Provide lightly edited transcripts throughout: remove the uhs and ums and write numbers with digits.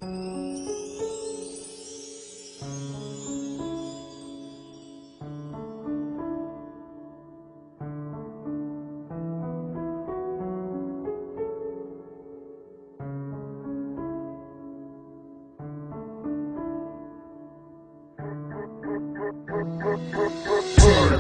Tænker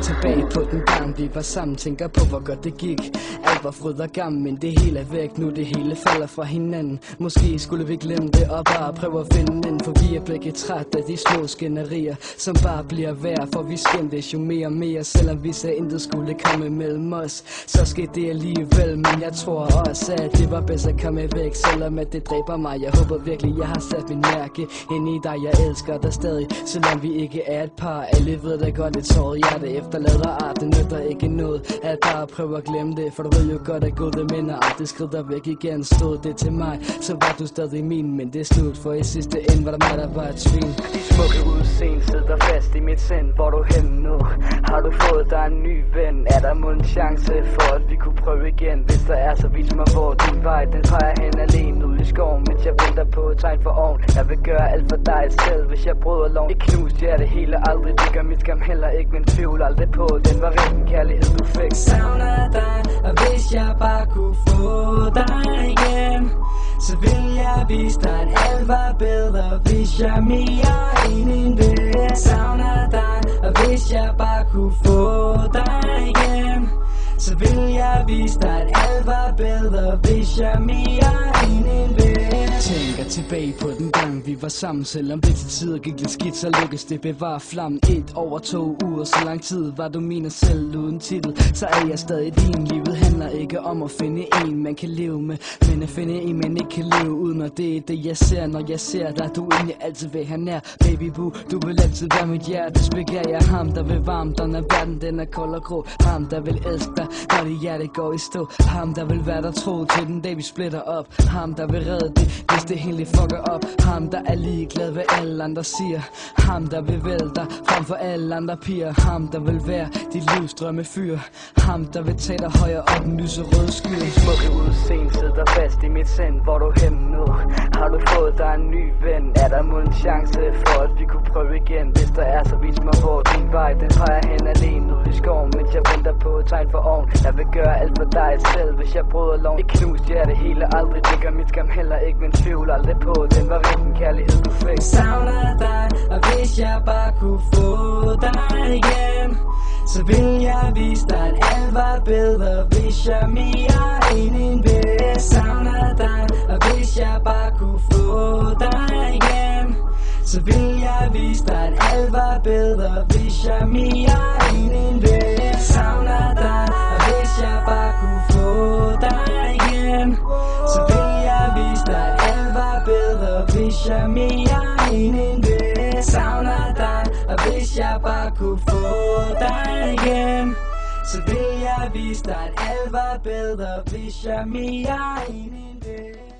tilbage på den gang vi var sammen, tænker på hvor godt det gik. Alt var fryd og gammel, men det hele er væk nu, det hele falder fra hinanden. Måske skulle vi glemme det og bare prøve at finde den, for vi er begge træt af de små skænderier, som bare bliver værd, for vi skændtes jo mere og mere. Selvom vi sagde intet skulle komme mellem os, så skete det alligevel. Men jeg tror også, at det var bedst at komme væk, selvom at det dræber mig. Jeg håber virkelig, jeg har sat min mærke ind i dig. Jeg elsker dig stadig, selvom vi ikke er et par. Alle ved det godt, et såret hjerte efterlader art. Det nytter ikke noget at bare prøve at glemme det, for du ved jo godt, at gode minder aldrig skrider væk igen. Stod det til mig, så var du stadig min, men det er slut, for i sidste ende var det mig, der var et svin. De smukke udseende sidder fast i mit sind. Hvor du hen nu? Har du fået dig en ny ven? Er der måske en chance for, at vi kunne prøve igen? Hvis der er, så vis mig, hvor din vej den peger hen alene ud i skoven, mens jeg venter på et tegn for oven. Jeg vil gøre alt for dig selv, hvis jeg bryder loven. Et knust hjerte hele aldrig ligger mit skam heller ikke, men tvivl aldrig på, den var rigtig kærlighed du fik. Savner dig, og hvis jeg bare kunne få dig igen, så vil jeg vise dig, at alt var bedre, hvis jeg mere end en ven. Savner dig, og hvis jeg bare kunne få dig igen, så vil jeg vise dig, at alt var bedre, hvis jeg mere end en ven. Tænker tilbage på den gang vi var sammen, selvom det til tider gik lidt skidt, så lykkedes det bevare flammen. 1 over 2 uger, så lang tid var du min og selv uden titel, så er jeg stadig din. Livet handler ikke om at finde en man kan leve med, men at finde en man ikke kan leve uden, og det er det jeg ser, når jeg ser dig. Du egentlig altid vil have nær, baby boo, du vil altid være mit hjerte. Begær jeg ham, der vil varme dig, når verden den er kold og grå. Ham, der vil elske dig, når dit hjerte går i stå. Ham, der vil være der tro til den dag vi splitter op. Ham, der vil redde det, hvis det hele fucker op. Ham, der er ligeglad, hvad alle andre siger. Ham, der vil vælge dig frem for alle andre piger. Ham, der vil være dit livs drømmefyr. Ham, der vil tage dig højere op en lyserød sky. De smukke udseende sidder fast i mit sind. Hvor du hen nu? Har du fået dig en ny ven? Er der måske en chance for, at vi kunne prøve igen? Hvis der er, så vis mig, hvor din vej den peger hen alene ud i skoven, mens jeg venter på et tegn for oven. Jeg vil gøre alt for dig selv, hvis jeg bryder loven. Et knust hjerte hele aldrig ligger mit skam heller ikke, men tvivl aldrig på, den var rigtig kærlighed du fik. Savner dig, og hvis jeg bare kunne få dig igen, så vil jeg vise dig, at alt var bedre, hvis jeg mere end en ven. Savner dig, og hvis jeg bare kunne få dig igen, så vil jeg vise dig, at alt var bedre, hvis jeg mere end en ven. Savner dig, og hvis jeg bare kunne få dig igen, så vil jeg vise dig, at alt var bedre, hvis jeg mere end en ven. Savner dig, og hvis jeg bare kunne få dig igen, så vil jeg vise dig, at alt var bedre, hvis jeg mere end en ven.